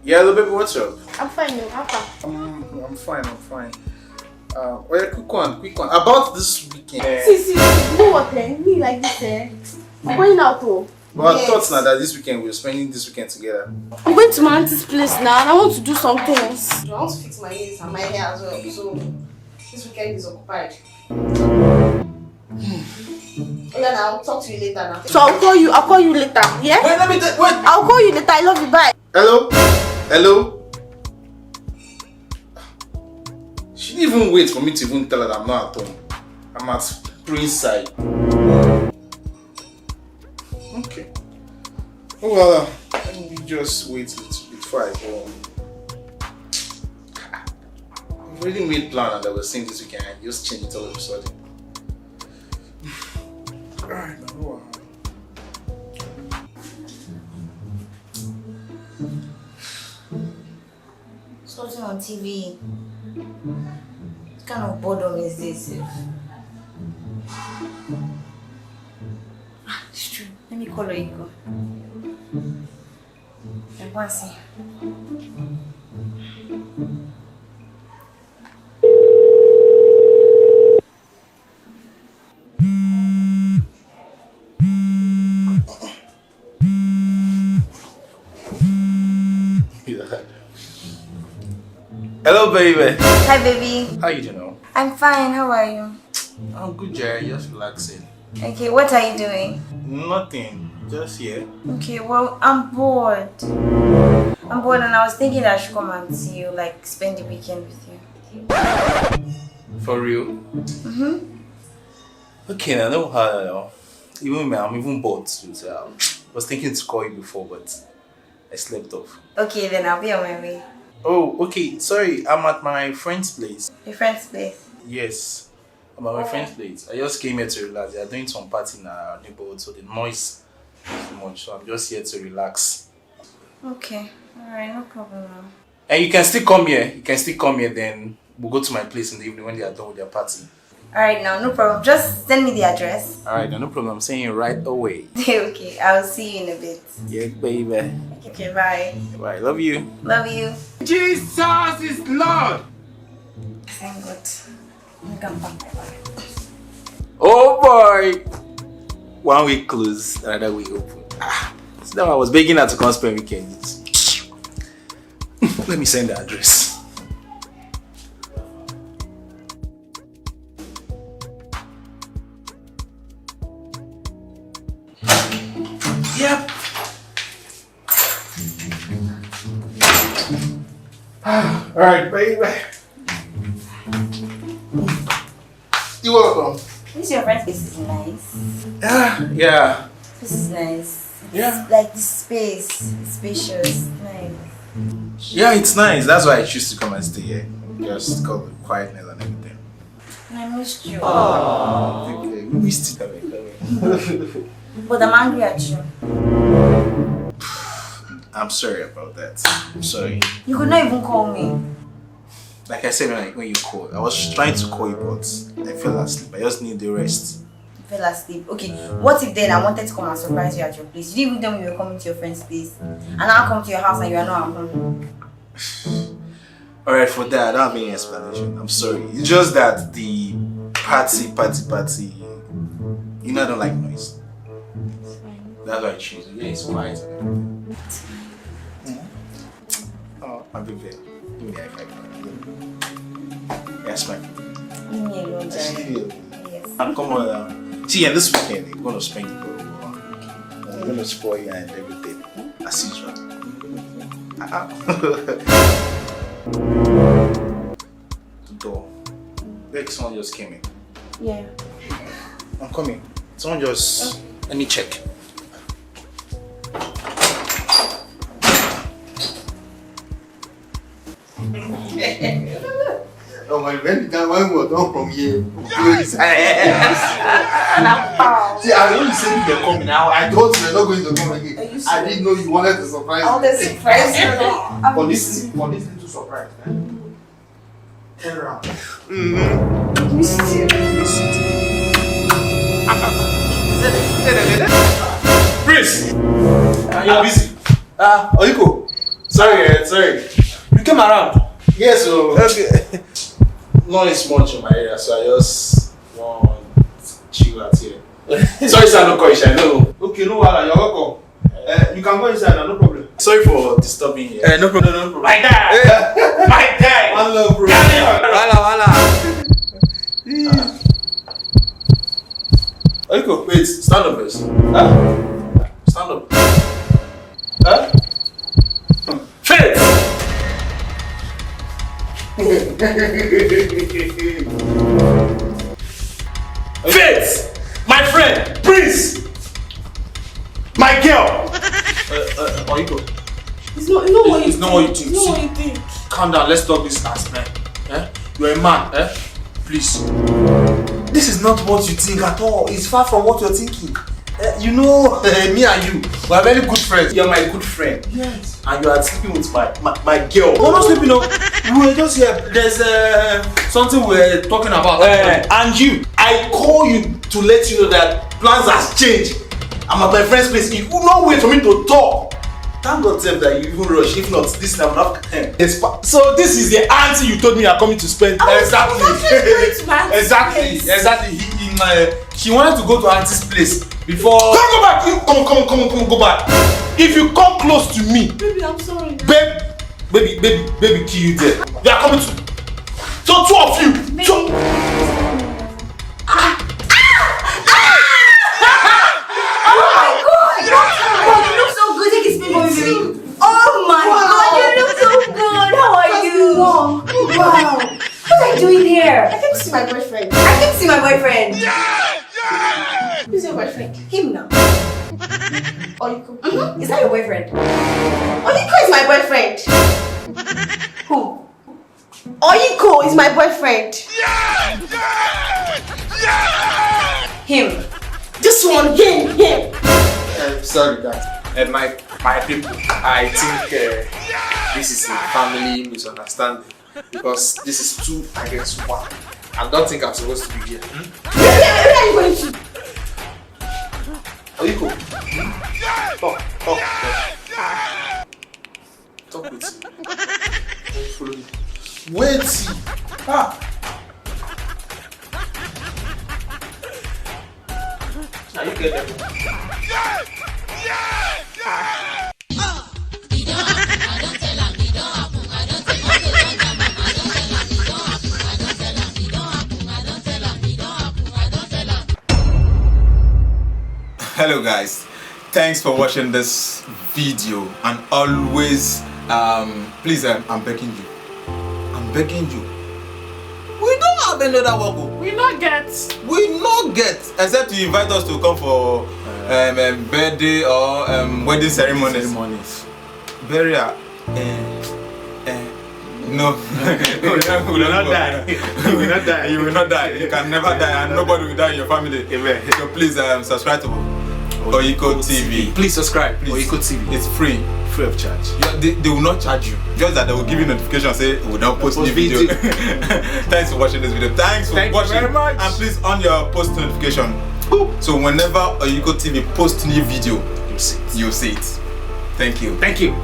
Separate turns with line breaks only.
Yeah, little baby, what's up?
I'm fine, I'm fine.
I'm fine. Well, quick one. About this weekend.
See, you know what, me like this, I'm going out, though.
Well, I thought now that this weekend we're spending this weekend together.
I'm going to my auntie's place now and I want to do something else. I want to fix my nails and my hair as well, so this weekend is occupied. Okay, now I'll talk to you later now. So I'll call you later, yeah?
Wait, wait!
I'll call you later, I love you, bye.
Hello? She didn't even wait for me to even tell her that I'm not at home. I'm at Prince's side. Okay. Oh well, let me just wait a little bit before I go. I've already made plan and I was saying this weekend and just change it all of a sudden. Alright, now go on.
Something on TV. What kind of boredom is this? It's true. Let me call Oyiko. Youngmaazi.
Hello, baby.
Hi, baby.
How you doing?
I'm fine. How are you?
I'm good, Jerry. Just relaxing.
Okay, what are you doing?
Nothing. Just here.
Okay, well, I'm bored. And I was thinking that I should come and see you, like spend the weekend with you.
For real? Okay, now no how. Even me, I'm even bored too. So I was thinking to call you before, but I slept off.
Okay, then I'll be on my way.
Oh, okay. Sorry, I'm at my friend's place.
Your friend's place?
Yes, I'm at my friend's place. I just came here to relax. They are doing some party in our neighborhood, so the noise is too much. So I'm just here to relax.
Okay, alright, no problem.
And you can still come here. Then we'll go to my place in the evening when they are done with their party.
Alright, now no problem. Just send me the address.
Alright, no problem. I'm saying it right away.
Okay, I'll see you in a bit.
Yeah, baby.
Okay, bye.
Bye. Love you.
Love you.
Jesus is Lord!
Thank God. I can pack my bag.
Oh boy! 1 week closed, another week open. So now I was begging her to come spend weekends. Let me send the address. Yep. Alright, baby. You're welcome.
This your friend's place is nice.
Yeah.
This is nice.
Yeah.
It's like this space, it's spacious, nice.
Yeah, it's nice. That's why I choose to come and stay here. Just call the quietness and everything.
And I missed you.
Okay, we missed it.
But I'm angry at you.
I'm sorry about that. I'm sorry.
You could not even call me.
Like I said when you called, I was trying to call you, but I fell asleep. I just need the rest.
You fell asleep. Okay, what if then I wanted to come and surprise you at your place? You didn't even tell me you were coming to your friend's place. And I'll come to your house and you are not at home.
Alright, for that, I don't have any explanation. I'm sorry. It's just that the party, you know I don't like noise. That's why I choose. Yeah, it's quiet. Oh, my baby. Give me a high five. Yes, man.
Leave me alone, Jerry. Yes.
Come on. See, and this weekend, we're going to spend it for we're going to spoil you and everything. As usual. The door. Like someone just came in.
Yeah.
I'm coming. Someone just... Let me check.
Oh my, when the guy was done from here, see, I only said they're coming now. I thought they're not going to come again. I didn't know you wanted to surprise me.
I wanted to surprise you.
For this little surprise, man. 10 rounds.
Prince! You're busy. Oyiko, Sorry.
You came around.
Yes, so
Okay.
noise much in my area, so I just want chill out here. Sorry, sir, no question. No.
Okay, no wahala, you're welcome. You can go inside now, no problem.
Sorry for disturbing you.
No problem.
My guy. My guy.
One love, bro.
Wala.
Oyiko,
Wait, stand up first.
huh?
Stand up.
Huh?
Faith! Faith! My friend! Prince! My girl! Oyiko.
It's not what you
It's not what you think.
It's not what you think.
Calm down, let's talk this as man. You're a man, please. This is not what you think at all. It's far from what you're thinking. You know, me and you, we are very good friends. You're my good friend.
Yes.
And you are sleeping with my girl. We're not sleeping, no. We were just here. There's something we're talking about. And you, I call you to let you know that plans has changed. I'm at my friend's place. You will not wait for me to talk. Thank God that you even rush. If not, this time I'm not. So this is the auntie you told me you're coming to spend. Exactly. Exactly. She wanted to go to auntie's place before. Don't go back. Come, go back. If you come close to me,
Baby, I'm sorry.
Baby, kill you there. They are coming to. So two of you.
Oh my god, you look so good! How are you? Wow! What are you doing here?
I came to see my boyfriend.
I can see my boyfriend.
Who's your boyfriend?
Him now.
Oyiko.
Is that your boyfriend?
Oyiko is my boyfriend.
Who?
Oyiko is my boyfriend.
Him.
This one, him.
Sorry, guys. My people, I think this is a family misunderstanding because this is 2 against 1. I don't think I'm supposed to be here.
Where are you going to?
Oyiko, talk with me. Don't follow me. Wait.
Now you get them.
Hello guys, thanks for watching this video, and always please I'm begging you, we don't have any other work.
We not get.
Except you invite us to come for birthday or wedding ceremonies. Burial. No. You will not die. You will not die. You can never die, and nobody will die in your family.
Amen.
So please subscribe to OyikoTv.
Please subscribe.
Please.
OyikoTv.
It's free
of charge.
They will not charge you. Just that they will give you notification say we don't post new video. Thanks for watching this video. Thanks for watching.
You very much.
And please on your post notification. So whenever OyikoTv posts new video,
You see it.
you'll see it. Thank you.
Thank you.